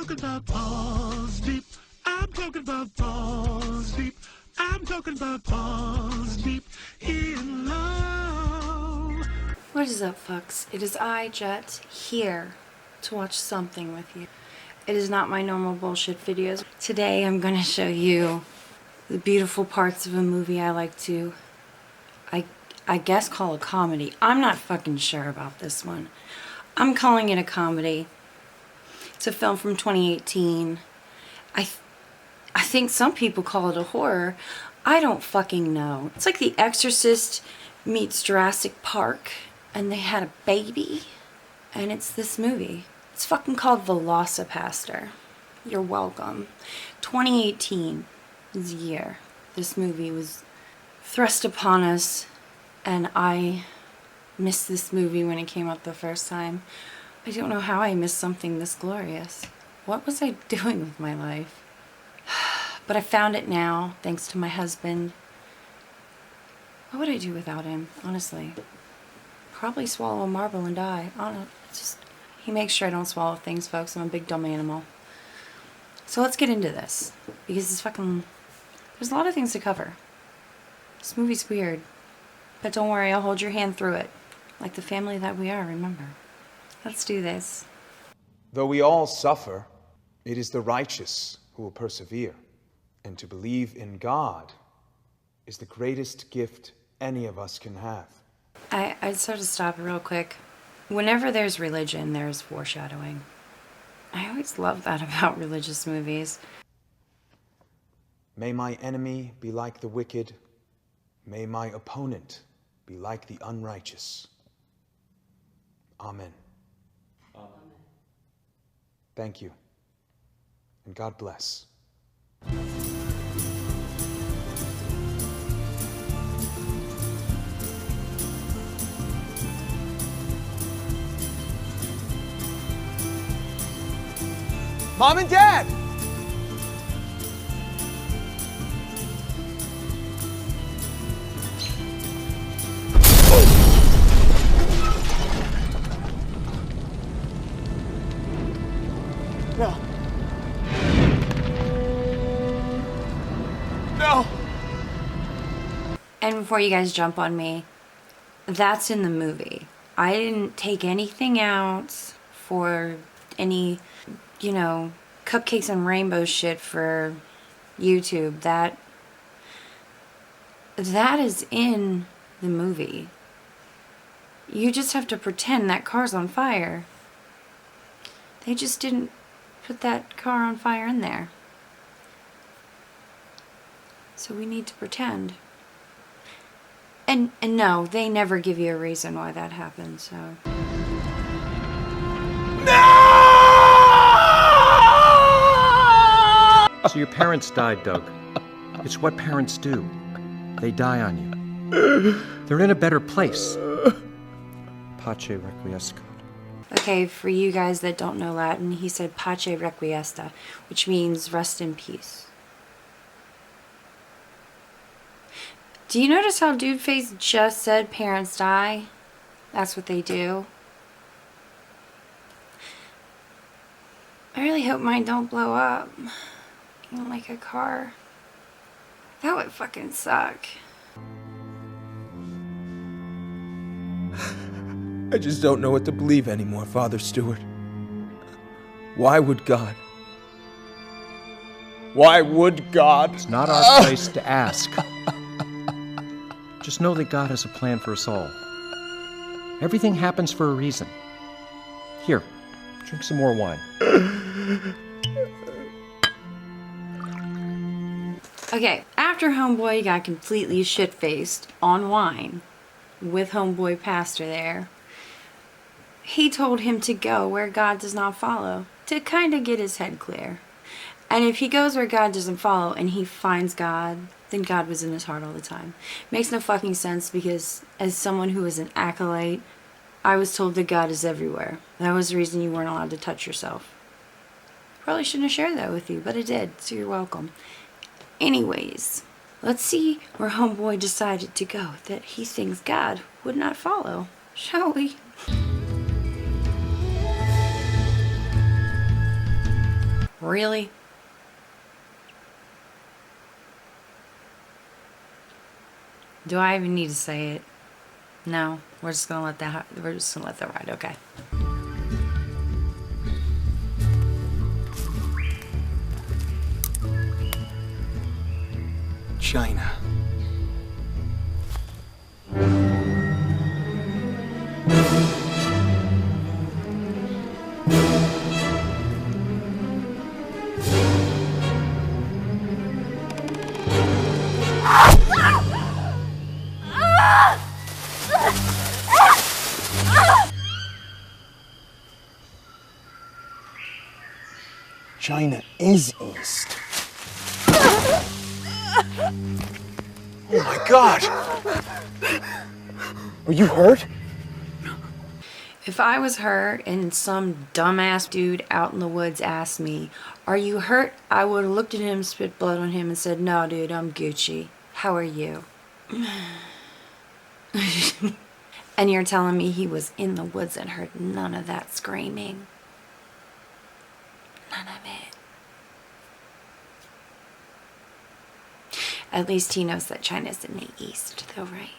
talking about balls deep. I'm talking about balls deep. I'm talking about balls deep in love. What is up, fucks? It is I, Jet, here to watch something with you. It is not my normal bullshit videos. Today I'm going to show you the beautiful parts of a movie I like to, I guess, call a comedy. I'm not fucking sure about this one. I'm calling it a comedy. It's a film from 2018. I think some people call it a horror. I don't fucking know. It's like The Exorcist meets Jurassic Park, and they had a baby, and it's this movie. It's fucking called Velocipastor. You're welcome. 2018 is the year this movie was thrust upon us, and I missed this movie when it came out the first time. I don't know how I missed something this glorious. What was I doing with my life? But I found it now, thanks to my husband. What would I do without him, honestly? Probably swallow a marble and die. I don't know. It's just, he makes sure I don't swallow things, folks. I'm a big dumb animal. So let's get into this, because it's fucking, there's a lot of things to cover. This movie's weird, but don't worry, I'll hold your hand through it. Like the family that we are, remember. Let's do this. Though we all suffer, it is the righteous who will persevere. And to believe in God is the greatest gift any of us can have. I'd sort of stop real quick. Whenever there's religion, there's foreshadowing. I always love that about religious movies. May my enemy be like the wicked. May my opponent be like the unrighteous. Amen. Amen. Thank you. And God bless. Mom and Dad! No. No! And before you guys jump on me, that's in the movie. I didn't take anything out for any, you know, cupcakes and rainbow shit for YouTube. That is in the movie. You just have to pretend that car's on fire. They just didn't put that car on fire in there. So we need to pretend. And no, they never give you a reason why that happened, so. So your parents died, Doug. It's what parents do. They die on you. They're in a better place. Pace requiescat. Okay, for you guys that don't know Latin, he said pace requiescat, which means rest in peace. Do you notice how Dude Face just said parents die? That's what they do. I really hope mine don't blow up. Even like a car. That would fucking suck. I just don't know what to believe anymore, Father Stewart. Why would God? Why would God? It's not our place to ask. Just know that God has a plan for us all. Everything happens for a reason. Here, drink some more wine. Okay, after Homeboy got completely shit-faced on wine with Homeboy Pastor there, he told him to go where God does not follow, to kind of get his head clear. And if he goes where God doesn't follow and he finds God, then God was in his heart all the time. Makes no fucking sense, because as someone who is an acolyte, I was told that God is everywhere. That was the reason you weren't allowed to touch yourself. Probably shouldn't have shared that with you, but I did, so you're welcome. Anyways, let's see where Homeboy decided to go that he thinks God would not follow, shall we? Really? Do I even need to say it? No, we're just gonna let that ride, okay. China. China is east. Oh my God! Are you hurt? If I was her and some dumbass dude out in the woods asked me, "Are you hurt?" I would have looked at him, spit blood on him, and said, "No, dude, I'm Gucci. How are you?" And you're telling me he was in the woods and heard none of that screaming? None of it. At least he knows that China's in the east, though, right?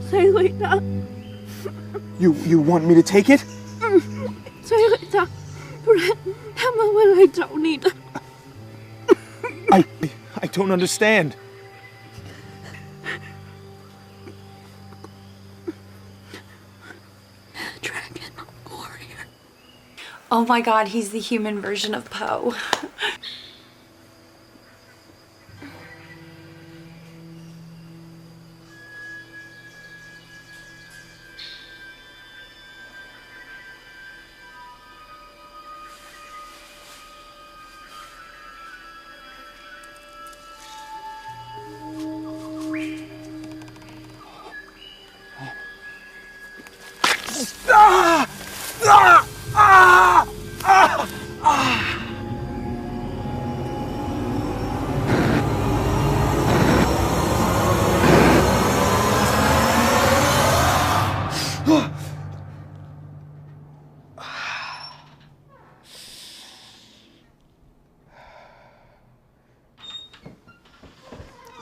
Señorita, You want me to take it? señorita, dame abuelita unida. I don't understand. Dragon warrior. Oh my God, he's the human version of Poe.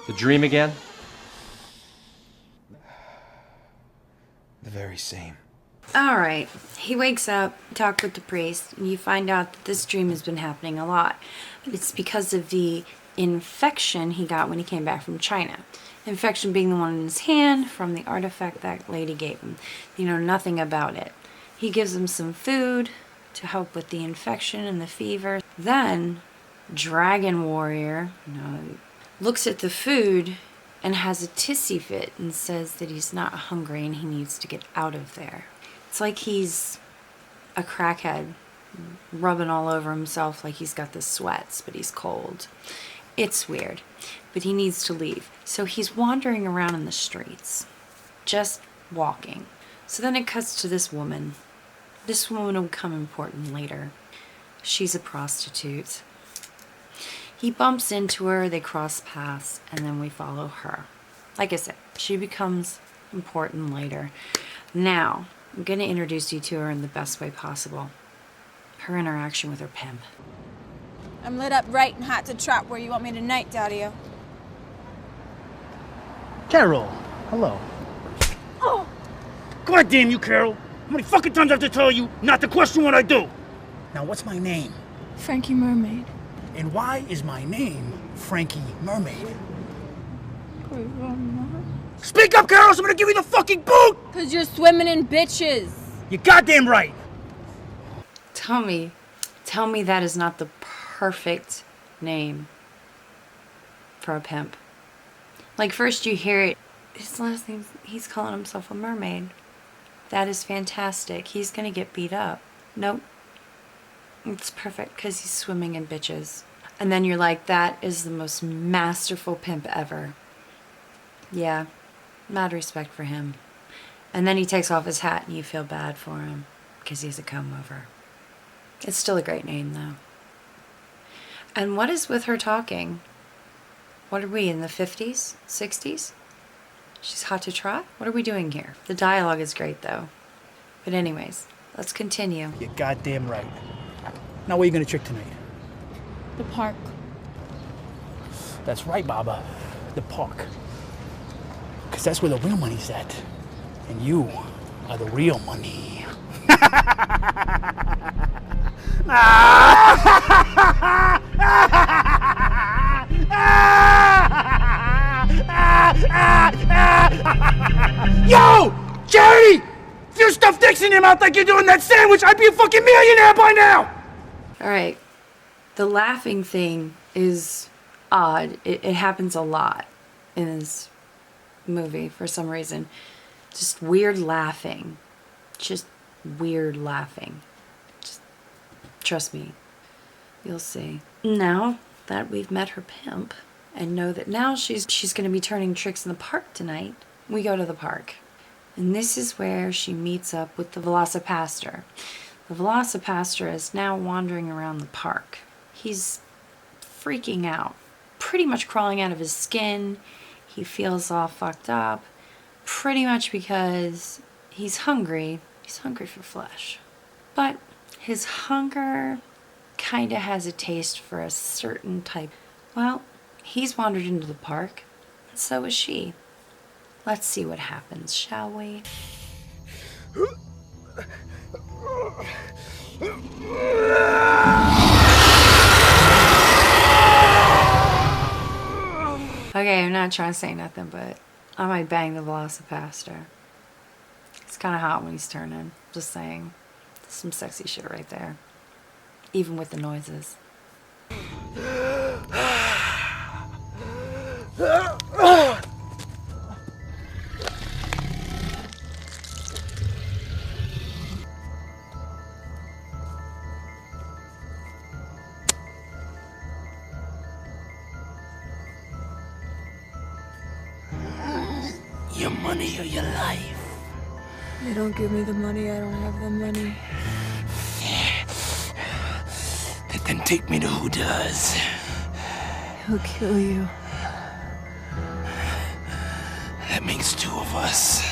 The dream again? The very same. All right, he wakes up, talks with the priest, and you find out that this dream has been happening a lot. It's because of the infection he got when he came back from China. Infection being the one in his hand from the artifact that lady gave him. You know nothing about it. He gives him some food to help with the infection and the fever. Then, Dragon Warrior, looks at the food and has a tissy fit and says that he's not hungry and he needs to get out of there. It's like he's a crackhead rubbing all over himself like he's got the sweats, but he's cold. It's weird, but he needs to leave. So he's wandering around in the streets, just walking. So then it cuts to this woman. This woman will become important later. She's a prostitute. He bumps into her, they cross paths, and then we follow her. Like I said, she becomes important later. Now, I'm going to introduce you to her in the best way possible. Her interaction with her pimp. I'm lit up right and hot to trap where you want me tonight, Daddy-o. Carol, hello. Oh! God damn you, Carol. How many fucking times I have to tell you not to question what I do? Now, what's my name? Frankie Mermaid. And why is my name Frankie Mermaid? Speak up, Carol, so I'm gonna give you the fucking boot! 'Cause you're swimming in bitches. You're goddamn right. Tell me that is not the perfect name for a pimp. Like, first you hear it, his last name, he's calling himself a mermaid. That is fantastic. He's gonna get beat up. Nope. It's perfect because he's swimming in bitches. And then you're like, that is the most masterful pimp ever. Yeah, mad respect for him. And then he takes off his hat and you feel bad for him because he's a comb-over. It's still a great name, though. And what is with her talking? What are we, in the 50s? 60s? She's hot to trot? What are we doing here? The dialogue is great though. But anyways, let's continue. You're goddamn right. Now where are you gonna trick tonight? The park. That's right, Baba. The park. Because that's where the real money's at. And you are the real money. Yo! Charity! If you stuff dicks in your mouth like you're doing that sandwich, I'd be a fucking millionaire by now! Alright, the laughing thing is odd. It happens a lot in this movie for some reason. Just weird laughing. Just weird laughing. Just trust me. You'll see. Now that we've met her pimp and know that now she's going to be turning tricks in the park tonight, we go to the park. And this is where she meets up with the Velocipastor. The Velocipastor is now wandering around the park. He's freaking out. Pretty much crawling out of his skin. He feels all fucked up. Pretty much because he's hungry. He's hungry for flesh. But his hunger kind of has a taste for a certain type. Well, he's wandered into the park, and so is she. Let's see what happens, shall we? Okay, I'm not trying to say nothing, but I might bang the Velocipastor. It's kind of hot when he's turning. Just saying. Some sexy shit right there. Even with the noises. Your money or your life? They don't give me the money, I don't have the money. Then take me to who does. He'll kill you. That makes two of us.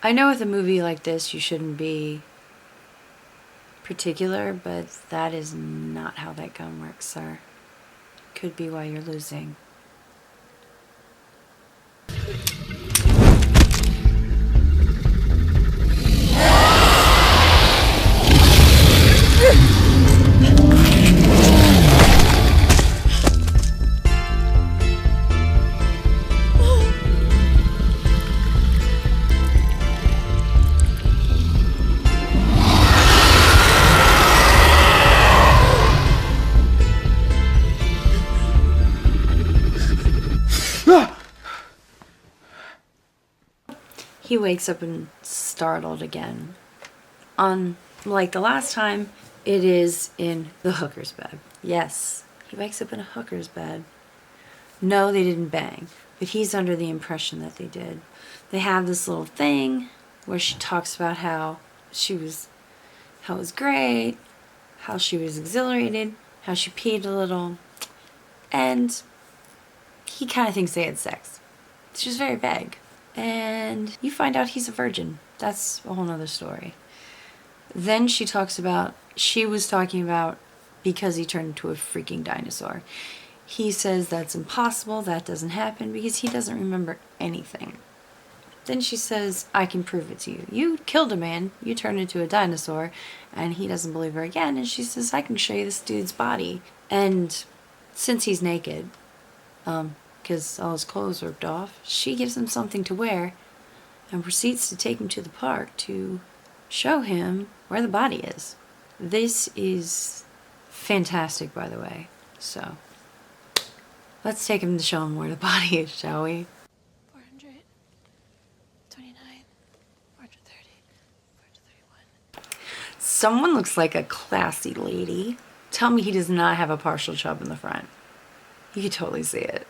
I know with a movie like this you shouldn't be particular, but that is not how that gun works, sir. Could be why you're losing. He wakes up and startled again. Unlike the last time, it is in the hooker's bed. Yes, he wakes up in a hooker's bed. No, they didn't bang, but he's under the impression that they did. They have this little thing where she talks about how it was great, how she was exhilarated, how she peed a little, and he kind of thinks they had sex. She's very vague. And you find out he's a virgin. That's a whole nother story. Then she was talking about because he turned into a freaking dinosaur. He says that's impossible, that doesn't happen, because he doesn't remember anything. Then she says, I can prove it to you. You killed a man, you turned into a dinosaur, and he doesn't believe her again, and she says, I can show you this dude's body. And since he's naked, because all his clothes are ripped off, she gives him something to wear and proceeds to take him to the park to show him where the body is. This is fantastic, by the way. So, let's take him to show him where the body is, shall we? 429. Someone looks like a classy lady. Tell me he does not have a partial chub in the front. You could totally see it.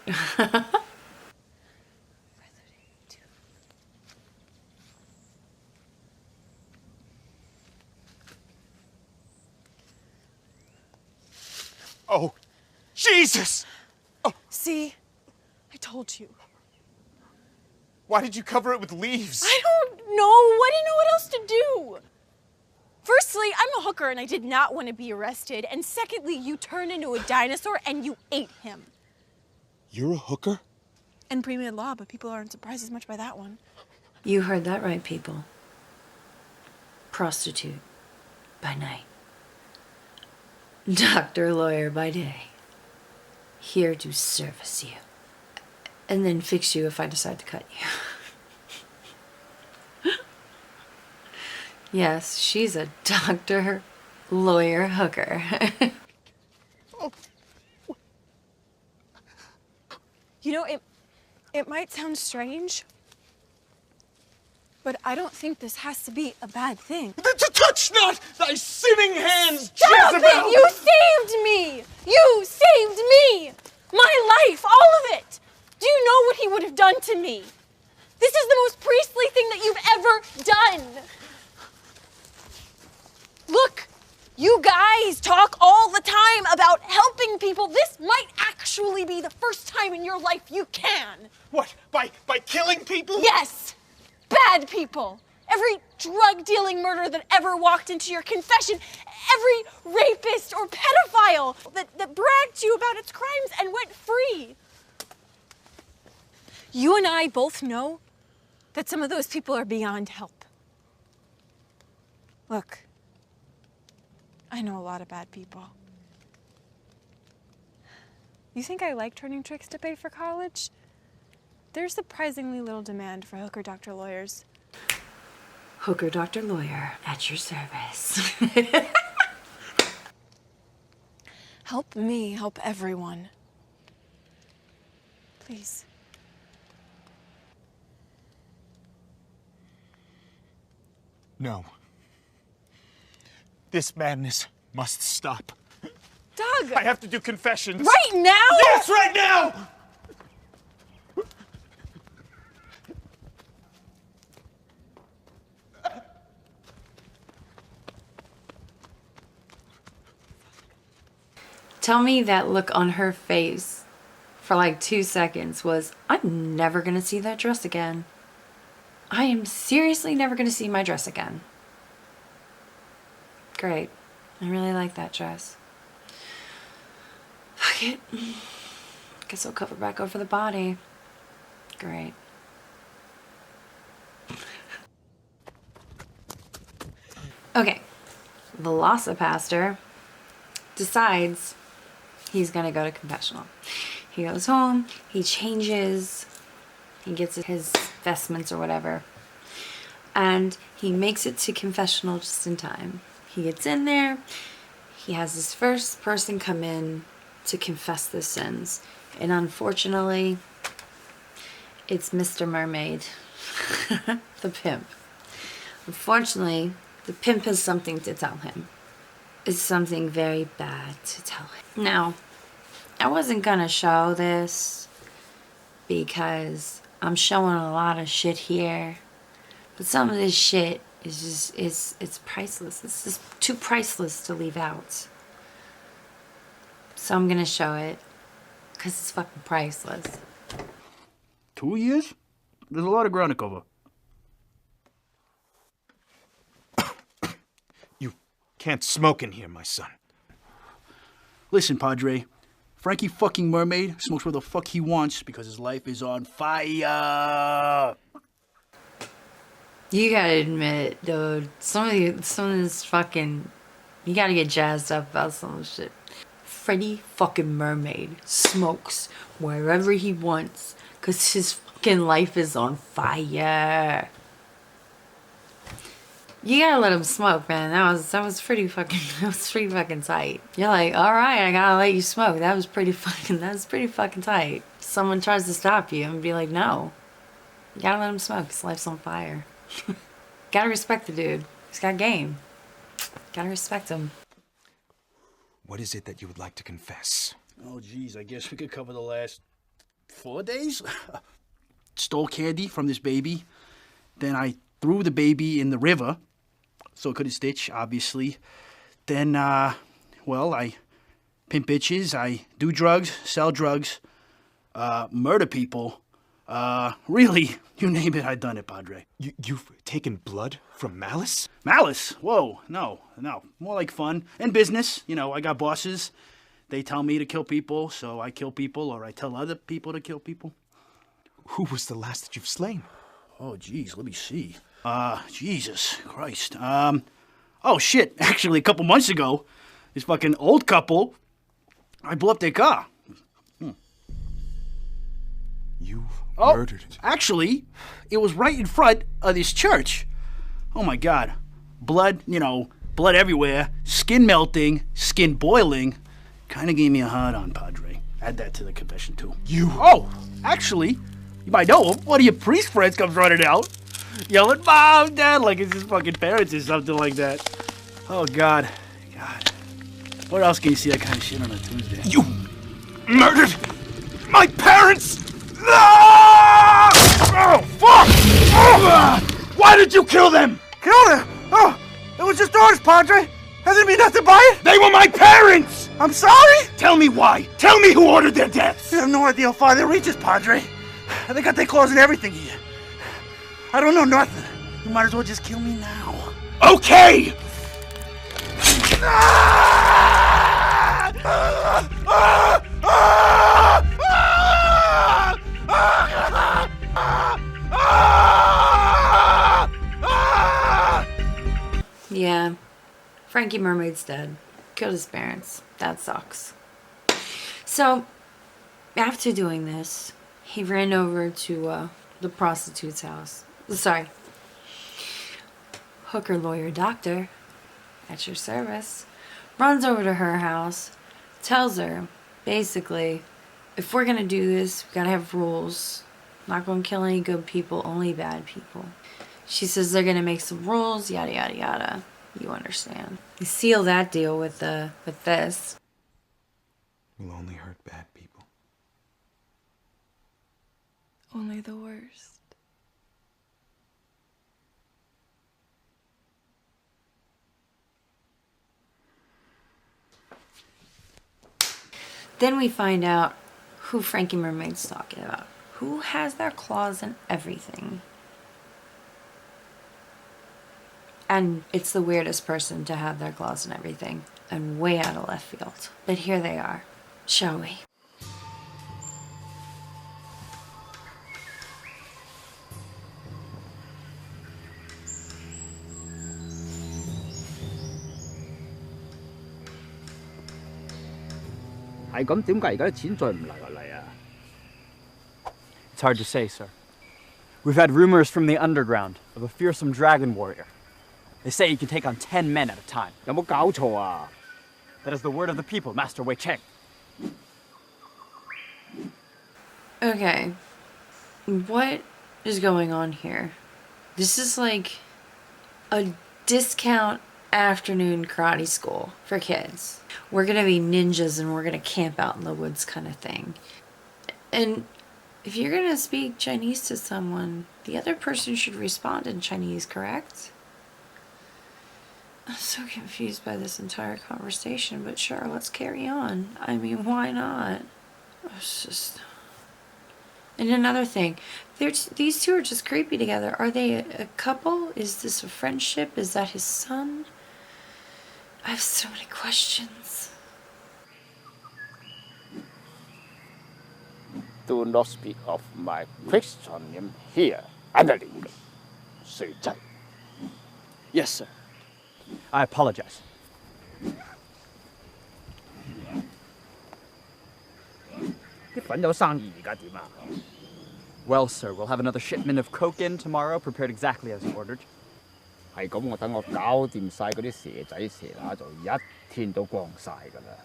Oh, Jesus! See? I told you. Why did you cover it with leaves? I don't know. I didn't know what else to do. Firstly, I'm a hooker and I did not want to be arrested. And secondly, you turned into a dinosaur and you ate him. You're a hooker? And pre-med law, but people aren't surprised as much by that one. You heard that right, people. Prostitute by night. Doctor, lawyer by day. Here to service you. And then fix you if I decide to cut you. Yes, she's a doctor, lawyer, hooker. You know, it might sound strange, but I don't think this has to be a bad thing. Touch not thy sinning hands, Stop Jezebel! it! You saved me! You saved me! My life, all of it! Do you know what he would have done to me? This is the most priestly thing that you've ever done. Look, you guys talk all the time about helping people. This might actually be the first time in your life you can. What, by killing people? Yes, bad people. Every drug-dealing murderer that ever walked into your confession, every rapist or pedophile that bragged to you about its crimes and went free. You and I both know that some of those people are beyond help. Look, I know a lot of bad people. You think I like turning tricks to pay for college? There's surprisingly little demand for hooker doctor lawyers. Hooker doctor lawyer at your service. Help me help everyone. Please. No. This madness must stop. Doug! I have to do confessions. Right now? Yes, right now! Tell me that look on her face for like 2 seconds was, I'm never gonna see that dress again. I am seriously never gonna see my dress again. Great. I really like that dress. Fuck it. Guess I'll cover back over the body. Great. Okay. Velocipastor decides he's gonna go to confessional. He goes home, he changes, he gets his vestments or whatever, and he makes it to confessional just in time. He gets in there, he has his first person come in to confess their sins, and unfortunately, it's Mr. Mermaid, the pimp. Unfortunately, the pimp has something to tell him. It's something very bad to tell him. Now, I wasn't gonna show this because I'm showing a lot of shit here, but some of this shit is just, it's priceless. It's just too priceless to leave out. So I'm gonna show it because it's fucking priceless. 2 years? There's a lot of ground to cover. You can't smoke in here, my son. Listen, Padre. Frankie fucking Mermaid smokes where the fuck he wants because his life is on fire. You gotta admit, dude, some of this fucking, you gotta get jazzed up about some of this shit. Freddie fucking Mermaid smokes wherever he wants because his fucking life is on fire. You gotta let him smoke, man. That was pretty fucking tight. You're like, all right, I gotta let you smoke. That was pretty fucking tight. Someone tries to stop you and be like, no, you gotta let him smoke. His life's on fire. Gotta respect the dude. He's got game. Gotta respect him. What is it that you would like to confess? Oh, geez, I guess we could cover the last 4 days. Stole candy from this baby. Then I threw the baby in the river, so it couldn't stitch, obviously. Then, well, I pimp bitches, I do drugs, sell drugs, murder people. Really, you name it, I've done it, Padre. You've taken blood from Malice? Malice? Whoa, no. More like fun. And business. You know, I got bosses. They tell me to kill people, so I kill people, or I tell other people to kill people. Who was the last that you've slain? Oh, geez, let me see. Jesus Christ. Oh, shit. Actually, a couple months ago, this fucking old couple, I blew up their car. You murdered it. Actually, it was right in front of this church. Oh, my God. Blood, blood everywhere, skin melting, skin boiling. Kind of gave me a hard-on, Padre. Add that to the confession, too. Oh, actually, you might know him. One of your priest friends comes running out, yelling, Mom, Dad, like it's his fucking parents or something like that. Oh, God. Where else can you see that kind of shit on a Tuesday? You murdered my parents! No! Oh, fuck! Oh, why did you kill them? Kill them? Oh, it was just orders, Padre. I didn't mean nothing by it. They were my parents! I'm sorry? Tell me why. Tell me who ordered their deaths. You have no idea how far they reaches, Padre. They got their claws and everything here. I don't know nothing. You might as well just kill me now. Okay! Yeah, Frankie Mermaid's dead. Killed his parents. That sucks. So, after doing this, he ran over to the prostitute's house. Sorry. Hooker, lawyer, doctor, at your service. Runs over to her house, tells her, basically, if we're gonna do this, we gotta have rules. Not gonna kill any good people, only bad people. She says they're gonna make some rules, yada yada yada. You understand. You seal that deal with this. Will only hurt bad people. Only the worst. Then we find out who Frankie Mermaid's talking about. Who has their claws in everything. And it's the weirdest person to have their claws in everything. And way out of left field. But here they are. Shall we? It's hard to say, sir. We've had rumors from the underground of a fearsome dragon warrior. They say he can take on 10 men at a time. That is the word of the people, Master Wei Cheng. Okay. What is going on here? This is like a discount afternoon karate school for kids. We're gonna be ninjas and we're gonna camp out in the woods kind of thing. And if you're gonna speak Chinese to someone, the other person should respond in Chinese, correct? I'm so confused by this entire conversation, but sure, let's carry on. I mean, why not? It's just... And another thing, these two are just creepy together. Are they a couple? Is this a friendship? Is that his son? I have so many questions. Do not speak of my Christian here, Annalyn. Yes, sir. I apologize. Well, sir, we'll have another shipment of coke in tomorrow, prepared exactly as you ordered. 係咁，我等我搞掂晒嗰啲蛇仔蛇乸，就一天都光晒㗎啦。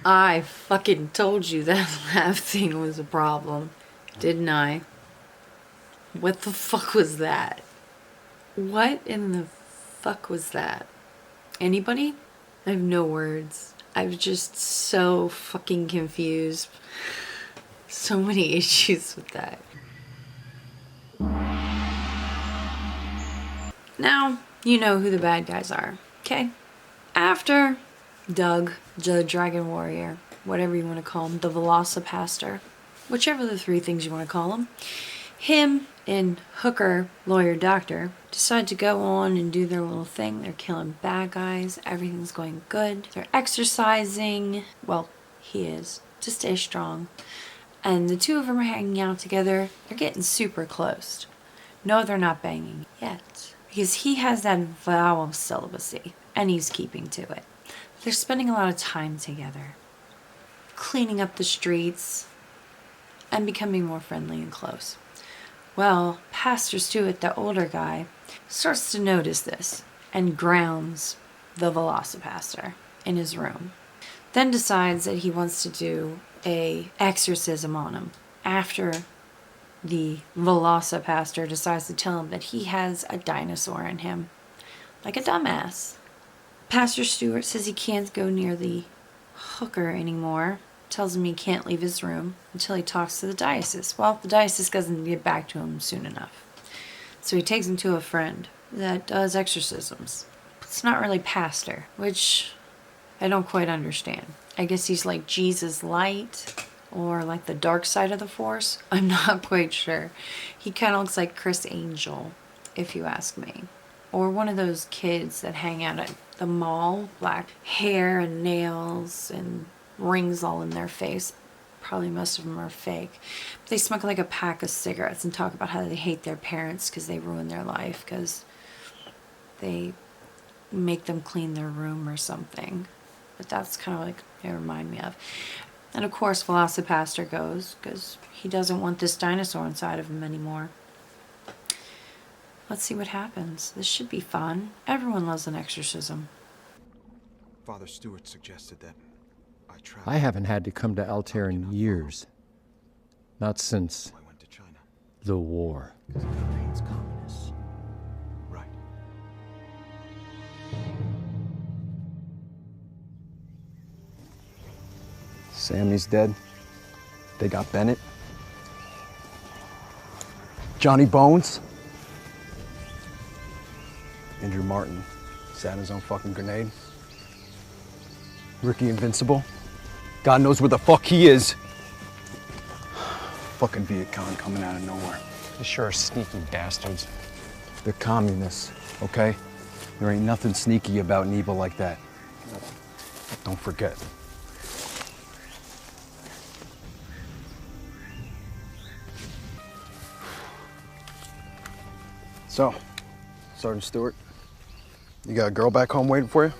I fucking told you that laugh thing was a problem, didn't I? What the fuck was that? What in the fuck was that? Anybody? I have no words. I was just so fucking confused. So many issues with that. Now, you know who the bad guys are, okay? After Doug, the Dragon Warrior, whatever you want to call him, the Velocipastor, whichever of the three things you want to call him and Hooker, lawyer, doctor, decide to go on and do their little thing. They're killing bad guys. Everything's going good. They're exercising. Well, he is, to stay strong. And the two of them are hanging out together. They're getting super close. No, they're not banging yet. Because he has that vow of celibacy. And he's keeping to it. They're spending a lot of time together. Cleaning up the streets. And becoming more friendly and close. Well, Pastor Stewart, the older guy, starts to notice this and grounds the Velocipastor in his room. Then decides that he wants to do a exorcism on him after the Velocipastor decides to tell him that he has a dinosaur in him. Like a dumbass. Pastor Stewart says he can't go near the hooker anymore. Tells him he can't leave his room until he talks to the diocese. Well, the diocese doesn't get back to him soon enough. So he takes him to a friend that does exorcisms. It's not really pastor, which I don't quite understand. I guess he's like Jesus light or like the dark side of the force. I'm not quite sure. He kind of looks like Chris Angel, if you ask me. Or one of those kids that hang out at the mall. Black hair and nails and rings all in their face. Probably most of them are fake. But they smoke like a pack of cigarettes and talk about how they hate their parents because they ruin their life because they make them clean their room or something. But that's kind of like they remind me of. And of course Velocipastor goes because he doesn't want this dinosaur inside of him anymore. Let's see what happens. This should be fun. Everyone loves an exorcism. Father Stewart suggested that I haven't had to come to Altair in years. Not since the war. Right. Sammy's dead. They got Bennett. Johnny Bones. Andrew Martin sat in his own fucking grenade. Ricky Invincible. God knows where the fuck he is. Fucking Viet Cong coming out of nowhere. They sure are sneaky bastards. They're communists, okay? There ain't nothing sneaky about an evil like that. Don't forget. So, Sergeant Stewart, you got a girl back home waiting for you?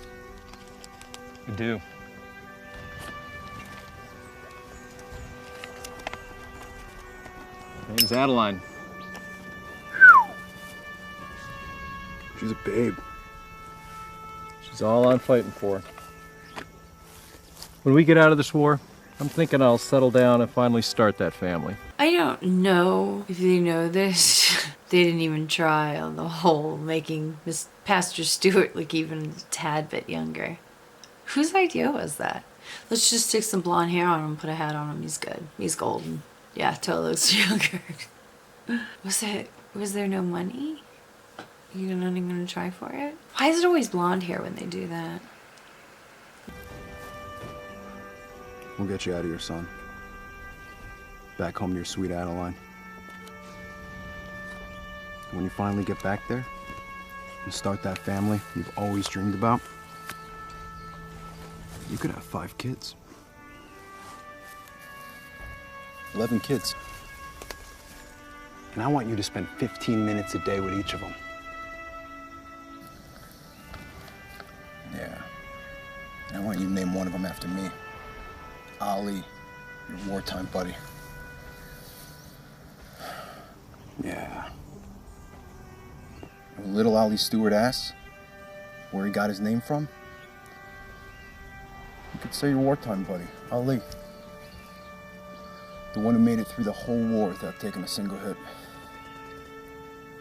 We do. Name's Adeline. She's a babe. She's all I'm fighting for. When we get out of this war, I'm thinking I'll settle down and finally start that family. I don't know if they know this. They didn't even try on the whole making Miss Pastor Stewart look even a tad bit younger. Whose idea was that? Let's just stick some blonde hair on him, put a hat on him, he's good. He's golden. Yeah, totally looks younger. Was there no money? You're not even gonna try for it? Why is it always blonde hair when they do that? We'll get you out of here, son. Back home to your sweet Adeline. When you finally get back there, and start that family you've always dreamed about, you could have 5 kids. 11 kids. And I want you to spend 15 minutes a day with each of them. Yeah. And I want you to name one of them after me. Ali, your wartime buddy. Yeah. When little Ali Stewart asks where he got his name from, you could say your wartime buddy, Ali. The one who made it through the whole war without taking a single hit.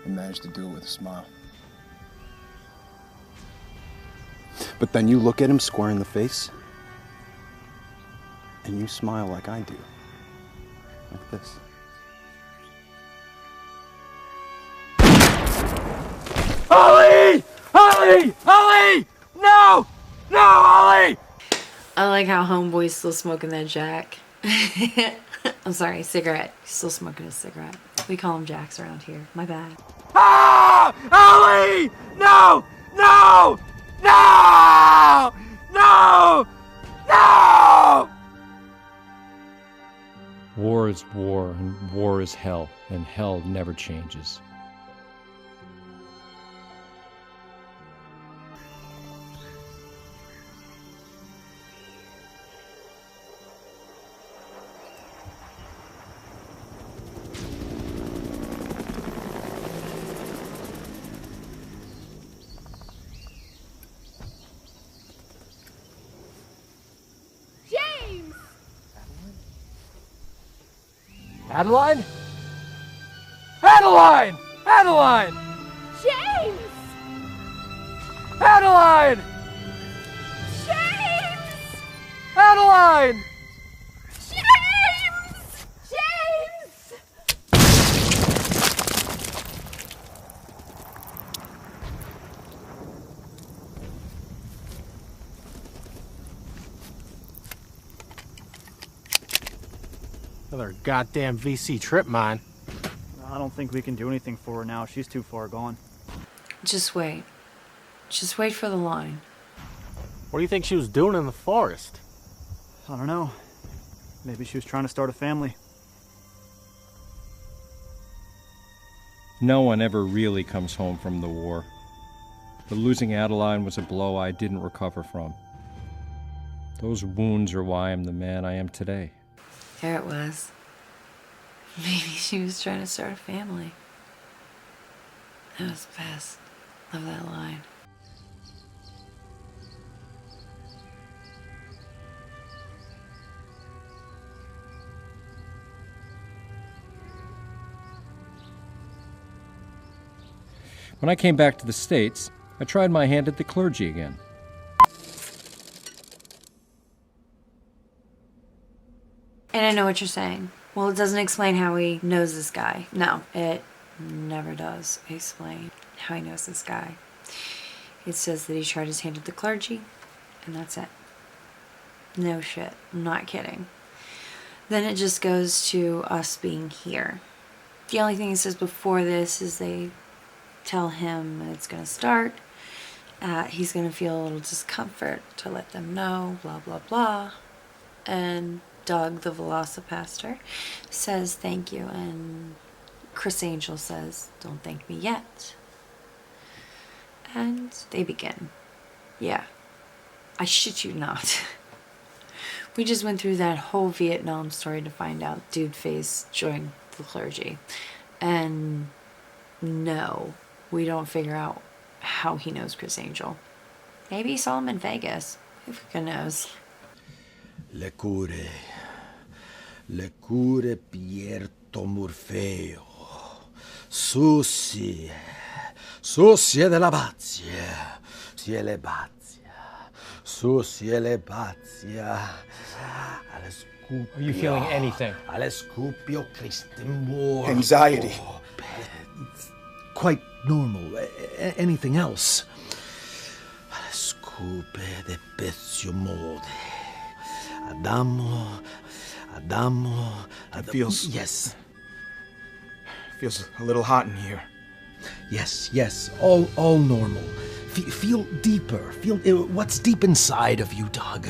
And managed to do it with a smile. But then you look at him square in the face, and you smile like I do. Like this. Ollie! Ollie! Ollie! No! No, Ollie! I like how homeboy's still smoking that jack. I'm sorry, cigarette. He's still smoking a cigarette. We call him jacks around here. My bad. Ah! Ollie! No! No! No! No! No! War is war, and war is hell, and hell never changes. James! Adeline? Adeline! Adeline! James! Adeline! James! Adeline! James! James! Another goddamn VC trip mine. I don't think we can do anything for her now. She's too far gone. Just wait. Just wait for the line. What do you think she was doing in the forest? I don't know. Maybe she was trying to start a family. No one ever really comes home from the war. But losing Adeline was a blow I didn't recover from. Those wounds are why I'm the man I am today. There it was. Maybe she was trying to start a family. That was the best. Love that line. When I came back to the States, I tried my hand at the clergy again. And I know what you're saying. Well, it doesn't explain how he knows this guy. No, it never does explain how he knows this guy. It says that he tried his hand at the clergy, and that's it. No shit. I'm not kidding. Then it just goes to us being here. The only thing he says before this is they tell him that it's going to start. He's going to feel a little discomfort to let them know, blah, blah, blah. And Doug, the Velocipastor, says thank you, and Chris Angel says, don't thank me yet. And they begin. Yeah. I shit you not. We just went through that whole Vietnam story to find out Dude Face joined the clergy. And no, we don't figure out how he knows Chris Angel. Maybe he saw him in Vegas. Who fucking knows? Le cure Pierto Morfeo, susie della bazia, le bazia, susie le bazia, alle scupio. Are you feeling anything? Alle scupio Christen morto. Anxiety. Quite normal. Anything else? Alle scupe de pezzo mode. Adamo. It feels... Yes. Feels a little hot in here. Yes, all normal. Feel deeper. Feel what's deep inside of you, Doug.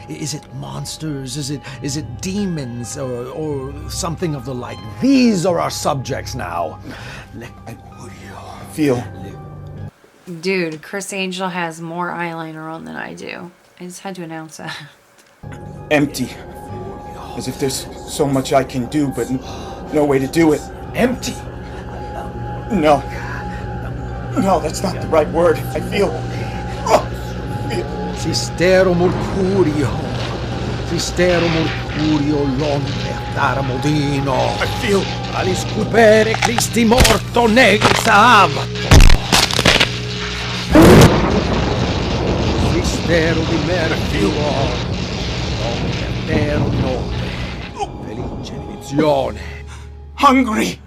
Is it monsters? Is it demons or something of the like? These are our subjects now. Feel. Dude, Chris Angel has more eyeliner on than I do. I just had to announce that. Empty. As if there's so much I can do, but no way to do it. Empty? No. No, that's not the right word. I feel... Sistero Mercurio. Sistero Mercurio longe dar modino. I feel... Alice Cupere Christi morto negri sabato. Sistero di Mercurio. Longe etero nome. Felice edizione. Hungry.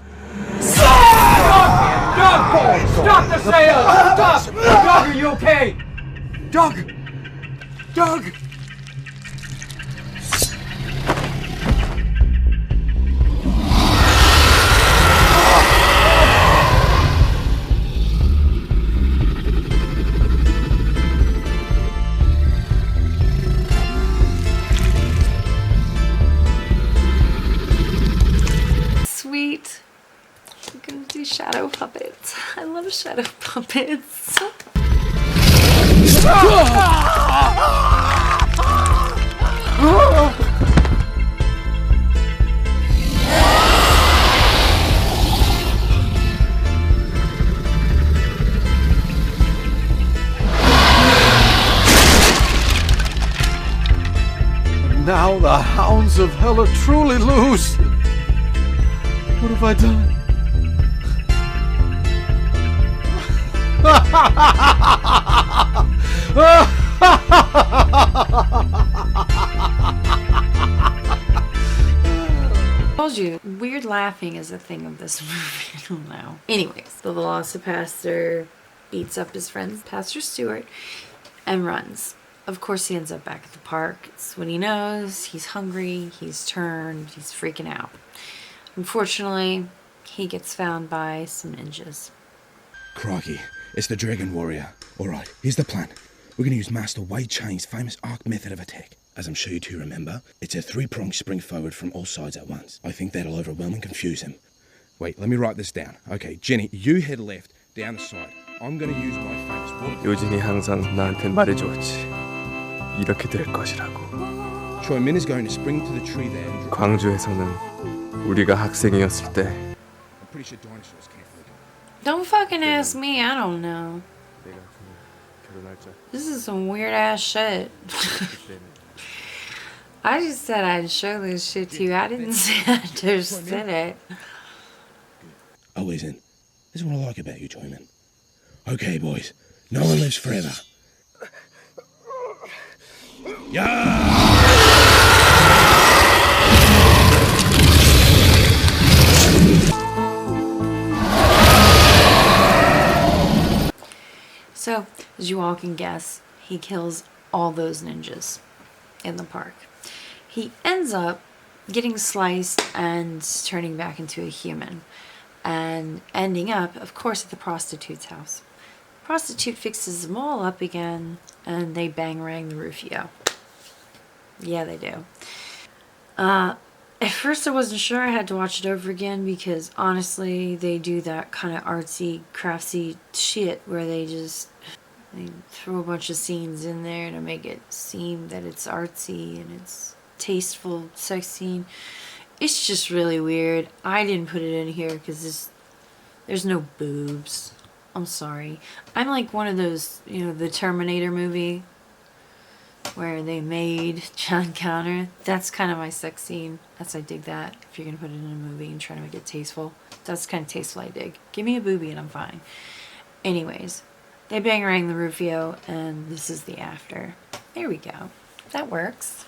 Doug! Stop the sale! Stop! Doug, are you okay? Doug! Sweet. I'm gonna do shadow puppets. I love shadow puppets. Now the hounds of hell are truly loose. What have I done? I told you, weird laughing is a thing of this movie. I don't know. Anyways, the Velocipastor beats up his friend, Pastor Stewart, and runs. Of course, he ends up back at the park. It's what he knows. He's hungry. He's turned. He's freaking out. Unfortunately, he gets found by some ninjas. Crikey, it's the Dragon Warrior. Alright, here's the plan. We're going to use Master Wei Chang's famous arc method of attack. As I'm sure you two remember, it's a three-pronged spring forward from all sides at once. I think that'll overwhelm and confuse him. Wait, let me write this down. Okay, Jenny, you head left, down the side. I'm going to use my famous water... 요진이 항상 나한텐 말해줬지. 이렇게 될 것이라고. Choi Min is going to spring to the tree there and... 광주에서는 우리가 학생이었을 때 I'm pretty sure dinosaurs can't really... Don't fucking ask me. I don't know. This is some weird ass shit. I just said I'd show this shit to you. I didn't say I just said it. Always in. This is what I like about you, Choi Min. Okay, boys. No one lives forever. So, as you all can guess, he kills all those ninjas in the park. He ends up getting sliced and turning back into a human. And ending up, of course, at the prostitute's house. The prostitute fixes them all up again, and they bang-rang the Rufio. Yeah, they do. At first I wasn't sure. I had to watch it over again because honestly they do that kind of artsy, craftsy shit where they throw a bunch of scenes in there to make it seem that it's artsy and it's tasteful sex scene. It's just really weird. I didn't put it in here because there's no boobs. I'm sorry. I'm like one of those, the Terminator movie where they made John Connor. That's kind of my sex scene. I dig that. If you're going to put it in a movie and try to make it tasteful. That's the kind of tasteful I dig. Give me a boobie and I'm fine. Anyways, they bang-rang the Rufio and this is the after. There we go. That works.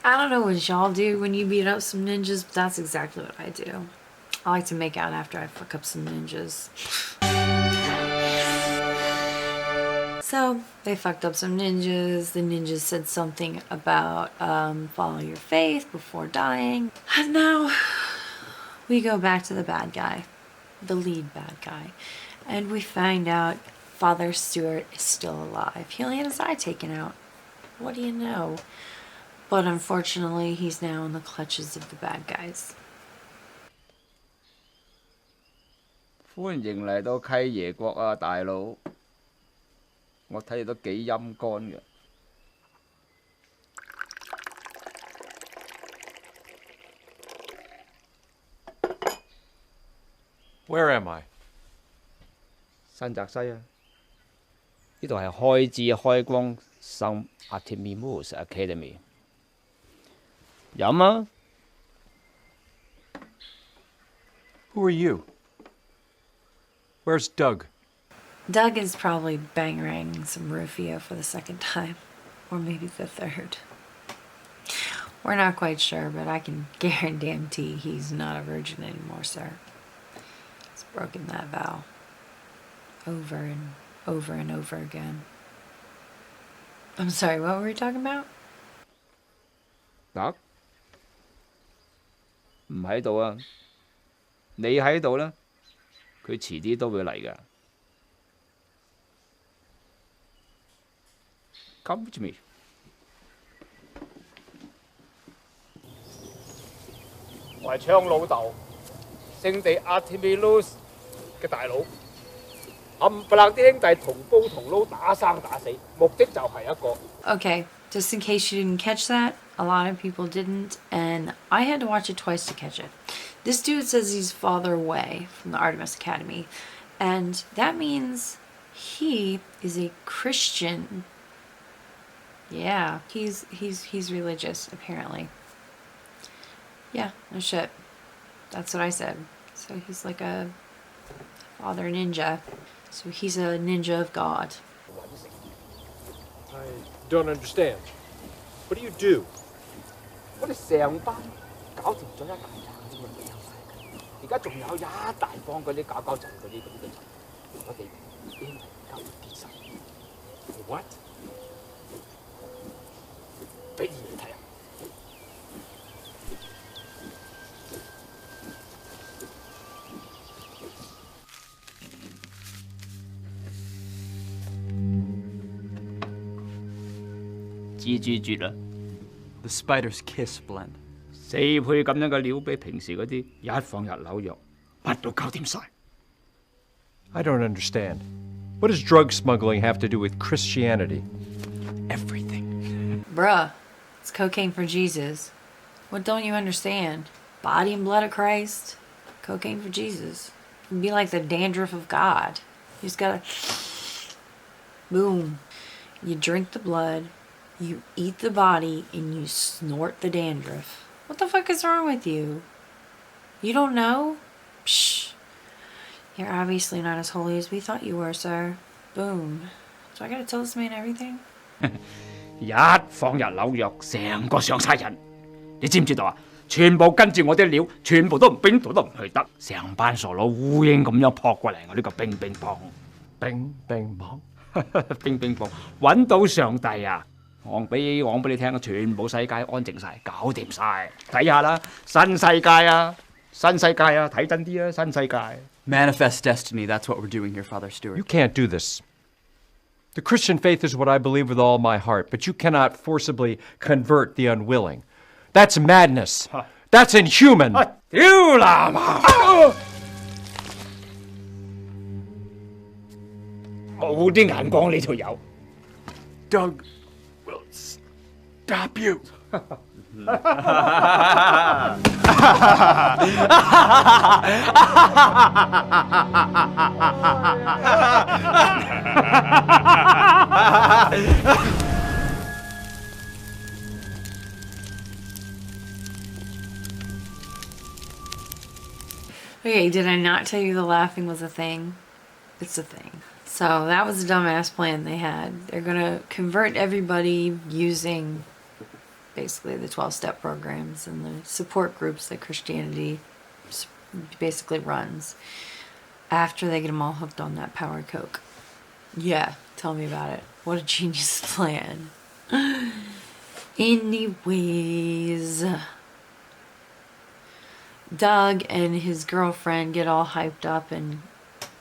I don't know what y'all do when you beat up some ninjas, but that's exactly what I do. I like to make out after I fuck up some ninjas. So, they fucked up some ninjas. The ninjas said something about follow your faith before dying. And now, we go back to the bad guy. The lead bad guy. And we find out Father Stewart is still alive. He only had his eye taken out. What do you know? But unfortunately, he's now in the clutches of the bad guys. 歡迎嚟到契爺國啊，大佬！我睇你都幾陰乾嘅。Where am I? 新澤西啊，呢度係開智開光聖 Artemimus Academy。飲啊！ Who are you? Where's Doug? Doug is probably bang-rang some Rufio for the second time. Or maybe the third. We're not quite sure, but I can guarantee he's not a virgin anymore, sir. He's broken that vow. Over and over and over again. I'm sorry, what were we talking about? Doug? 唔喺度啊！你喺度啦，佢遲啲都會嚟㗎。Come with me。我係槍老豆，聖地阿提米魯斯嘅大佬，冚唪唥啲兄弟同煲同撈打生打死，目的就係一個。Okay, just in case you didn't catch that, a lot of people didn't, and I had to watch it twice to catch it. This dude says he's Father Way from the Artemis Academy, and that means he is a Christian. Yeah, he's religious, apparently. Yeah, no shit. That's what I said. So he's like a father ninja. So he's a ninja of God. I don't understand. What do you do? 我哋成班搞掂咗一大扎嗰啲咁嘅友仔，而家仲有一大幫嗰啲搞搞震嗰啲咁嘅人，我哋應該夠結實。What？ 俾你睇下。蜘蛛絕啦 The spider's kiss blend. 4倍咁樣嘅料比平時嗰啲一放入紐約，乜都搞掂晒。I don't understand. What does drug smuggling have to do with Christianity? Everything. Bruh, it's cocaine for Jesus. What don't you understand? Body and blood of Christ. Cocaine for Jesus. It'd be like the dandruff of God. You just gotta... Boom. You drink the blood, you eat the body, and you snort the dandruff. What the fuck is wrong with you? You don't know? Psh. You're obviously not as holy as we thought you were, sir. Boom. So I gotta tell this man everything? 一放入紐約，成個上晒人，你知唔知道啊？全部跟住我啲料，全部都邊度都唔去得，成班傻佬烏蠅咁樣撲過嚟，我呢個乒乒乓，乒乒乓，乒乒乓，揾到上帝啊！講俾你聽，全部世界安靜晒，搞掂晒，睇下啦，新世界啊，新世界啊，睇真啲啊，新世界。Manifest destiny, that's what we're doing here, Father Stewart. You can't do this. The Christian faith is what I believe with all my heart, but you cannot forcibly convert the unwilling. That's madness. That's inhuman. 屌啦嘛！冇啲眼光呢條友。Doug will stop you. Okay, did I not tell you the laughing was a thing? It's a thing. So that was a dumbass plan they had. They're gonna convert everybody using basically the 12-step programs and the support groups that Christianity basically runs after they get them all hooked on that powered coke. Yeah, tell me about it. What a genius plan. Anyways, Doug and his girlfriend get all hyped up, and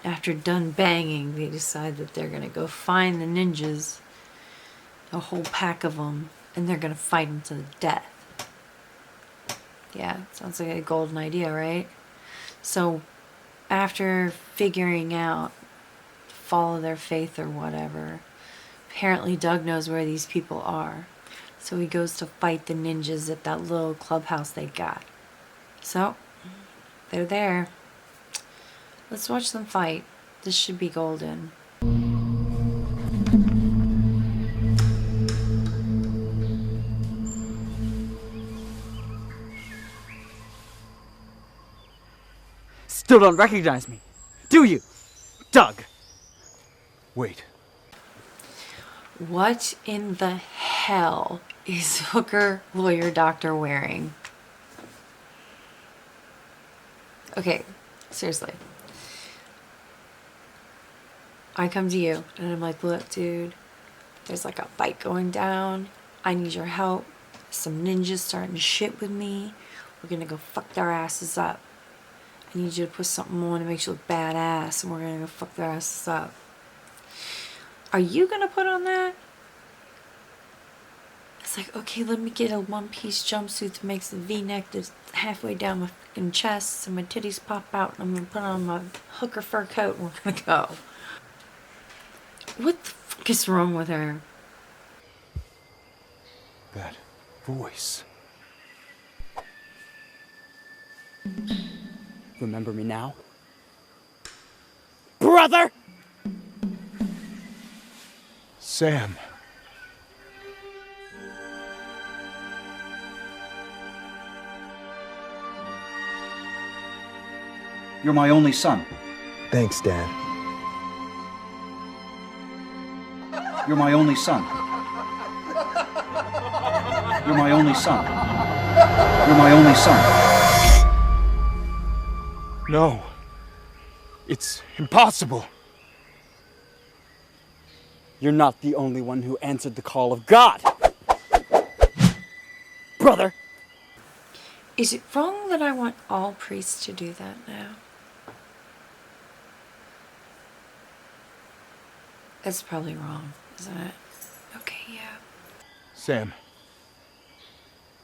after done banging, they decide that they're gonna go find the ninjas, a whole pack of them, and they're gonna fight them to the death. Yeah, sounds like a golden idea, right? So after figuring out follow their faith or whatever, apparently Doug knows where these people are. So he goes to fight the ninjas at that little clubhouse they got. So they're there. Let's watch them fight. This should be golden. Still don't recognize me, do you, Doug? Wait. What in the hell is hooker lawyer doctor wearing? Okay, seriously. I come to you and I'm like, look, dude, there's like a fight going down. I need your help. Some ninjas starting to shit with me. We're gonna go fuck their asses up. I need you to put something on that makes you look badass, and we're gonna go fuck their asses up. Are you gonna put on that? It's like, okay, let me get a one-piece jumpsuit that makes the V-neck that's halfway down my fucking chest and my titties pop out, and I'm gonna put on my hooker fur coat and we're gonna go. What the fuck is wrong with her? That voice. Remember me now? Brother! Sam. You're my only son. Thanks, Dad. You're my only son. You're my only son. You're my only son. No. It's impossible. You're not the only one who answered the call of God. Brother! Is it wrong that I want all priests to do that now? That's probably wrong, isn't it? Okay, yeah. Sam.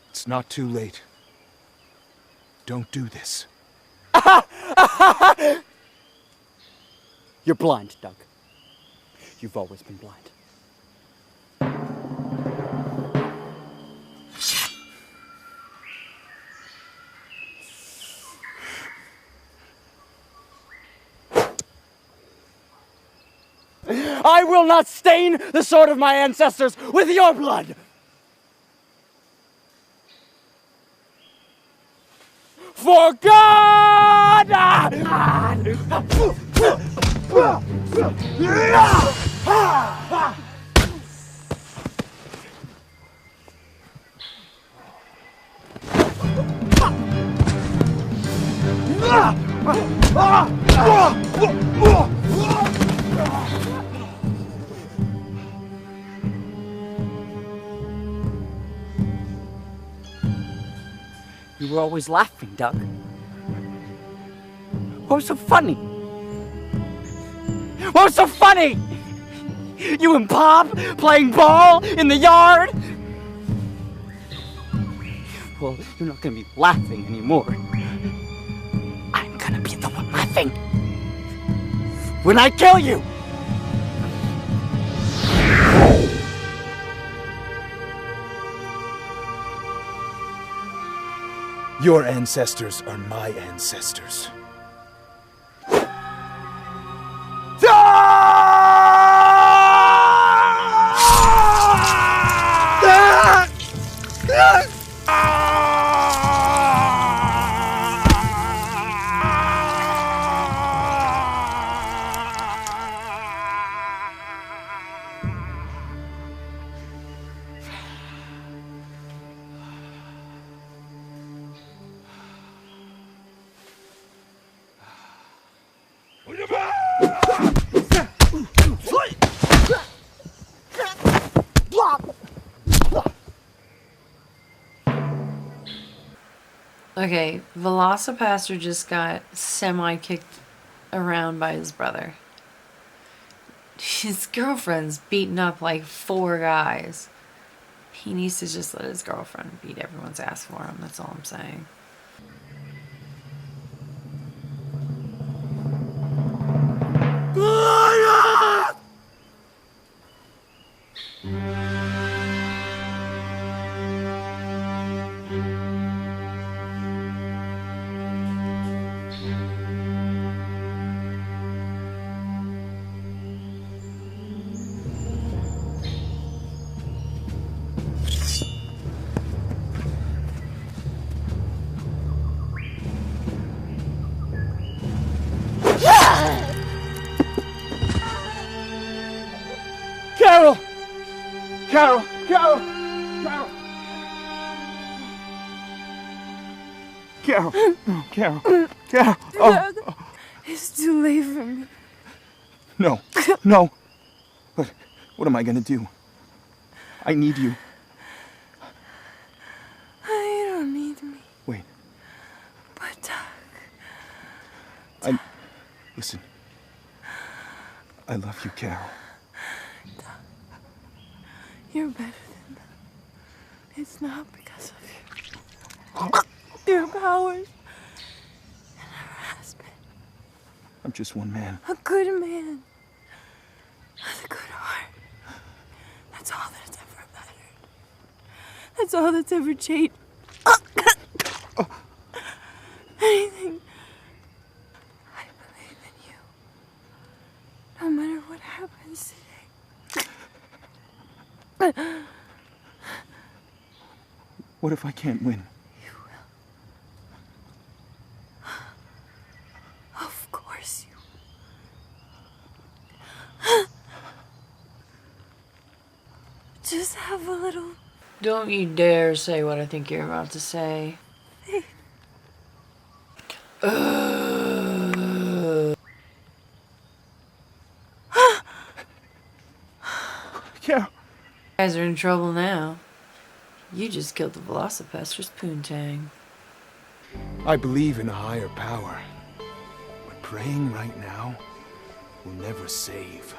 It's not too late. Don't do this. You're blind, Doug. You've always been blind. I will not stain the sword of my ancestors with your blood! For God! You were always laughing, Doug. What was so funny? What was so funny? You and Pop playing ball in the yard? Well, you're not gonna be laughing anymore. I'm gonna be the one laughing. When I kill you! Your ancestors are my ancestors. Okay, Velocipastor just got semi-kicked around by his brother. His girlfriend's beating up like 4 guys. He needs to just let his girlfriend beat everyone's ass for him, that's all I'm saying. Carol! Carol! Carol! Carol! Carol! Oh, Carol! Carol! Oh! It's too late for me. No. No. What am I gonna do? I need you. You don't need me. Wait. But Listen. I love you, Carol. you're better than that. It's not because of your powers. It never has been. I'm just one man. A good man. With a good heart. That's all that's ever mattered. That's all that's ever changed. Anything. I believe in you. No matter what happens today. What if I can't win? You will. Of course you will. Just have a little. Don't you dare say what I think you're about to say. Carol. You guys are in trouble now. You just killed the Velocipastor's poontang. I believe in a higher power, but praying right now will never save.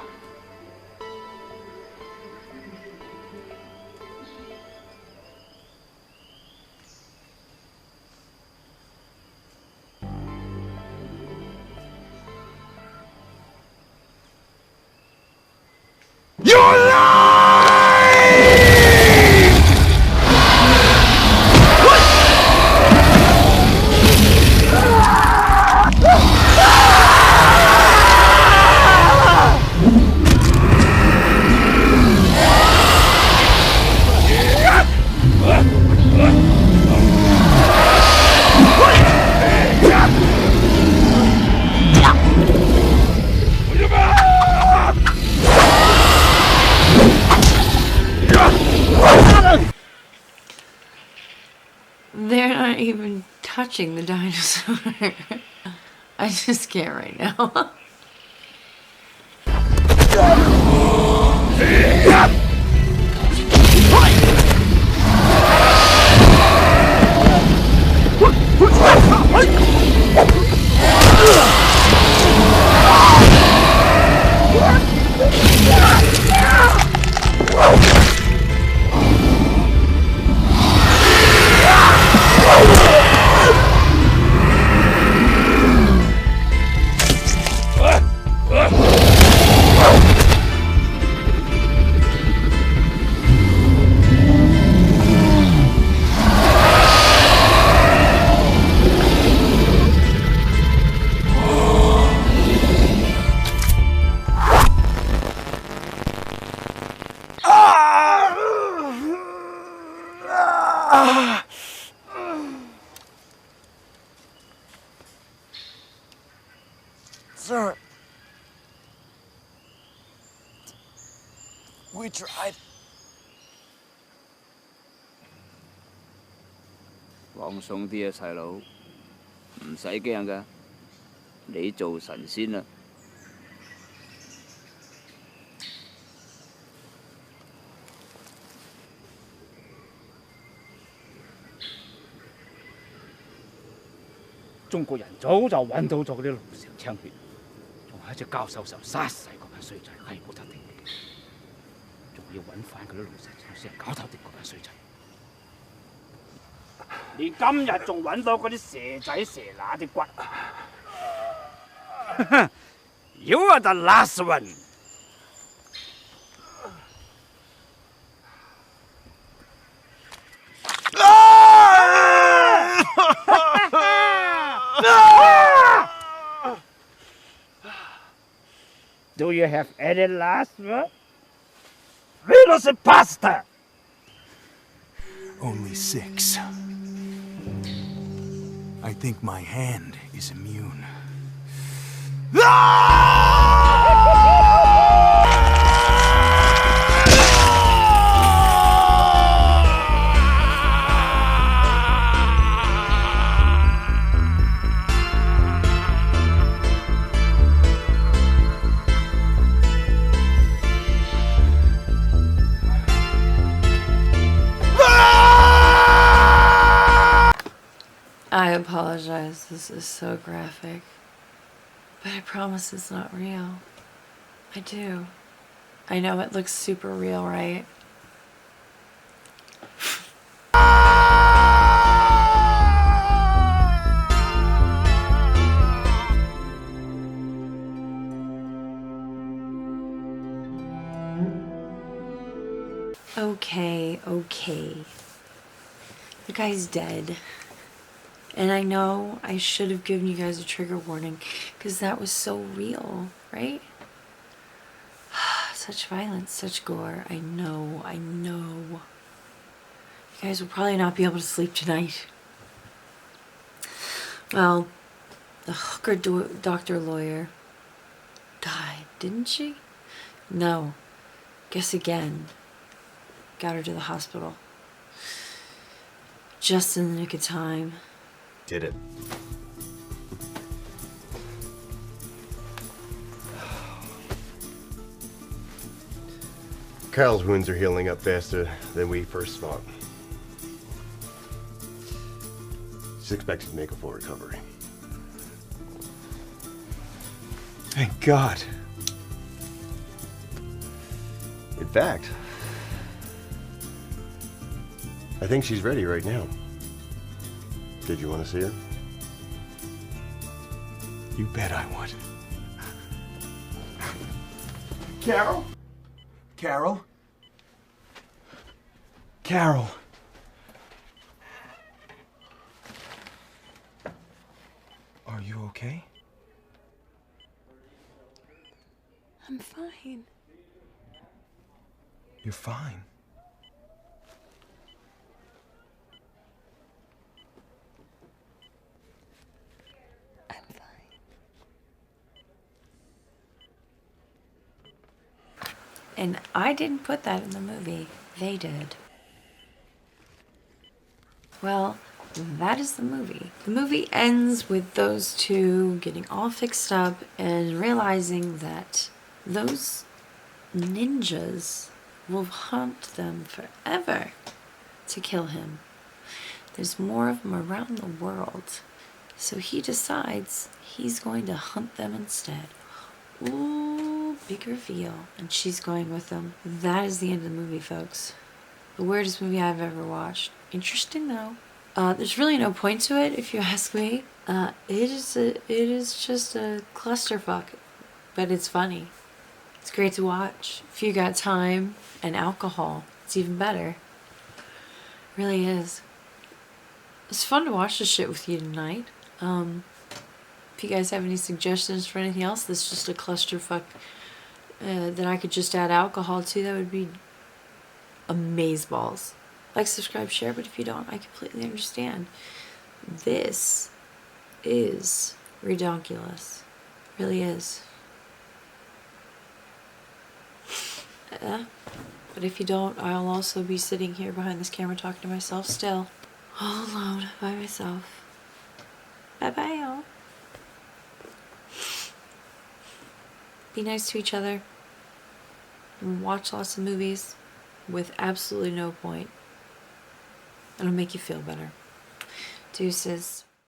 They're not even touching the dinosaur. I just can't right now. Sir, we tried. 放鬆啲啊，細佬，唔使驚噶，你做神仙啦。中國人早就揾到咗嗰啲龍蛇槍血，仲喺隻教授手殺死嗰班衰仔，係冇得定。仲要揾翻嗰啲龍蛇槍先搞得掂嗰班衰仔。連今日仲揾到嗰啲蛇仔蛇乸啲骨。You are the last one. Do you have any last word? Velocipastor! Only 6. I think my hand is immune. I apologize, this is so graphic. But I promise it's not real. I do. I know it looks super real, right? Okay. The guy's dead. And I know I should have given you guys a trigger warning because that was so real, right? Such violence, such gore. I know. You guys will probably not be able to sleep tonight. Well, the hooker doctor lawyer died, didn't she? No. Guess again. Got her to the hospital. Just in the nick of time. Did it. Carol's wounds are healing up faster than we first thought. She's expected to make a full recovery. Thank God. In fact, I think she's ready right now. Did you want to see her? You bet I would. Carol? Carol? Carol. Are you okay? I'm fine. You're fine. And I didn't put that in the movie. They did. Well, that is the movie. The movie ends with those two getting all fixed up and realizing that those ninjas will hunt them forever to kill him. There's more of them around the world. So he decides he's going to hunt them instead. Ooh, big reveal. And she's going with them. That is the end of the movie, folks. The weirdest movie I've ever watched. Interesting, though. There's really no point to it, if you ask me. It is just a clusterfuck. But it's funny. It's great to watch. If you got time and alcohol, it's even better. It really is. It's fun to watch this shit with you tonight. If you guys have any suggestions for anything else that's just a clusterfuck that I could just add alcohol to, that would be amazeballs. Like, subscribe, share, but if you don't, I completely understand. This is redonkulous. It really is. But if you don't, I'll also be sitting here behind this camera talking to myself still. All alone by myself. Bye-bye, y'all. Be nice to each other. And watch lots of movies with absolutely no point. It'll make you feel better. Deuces.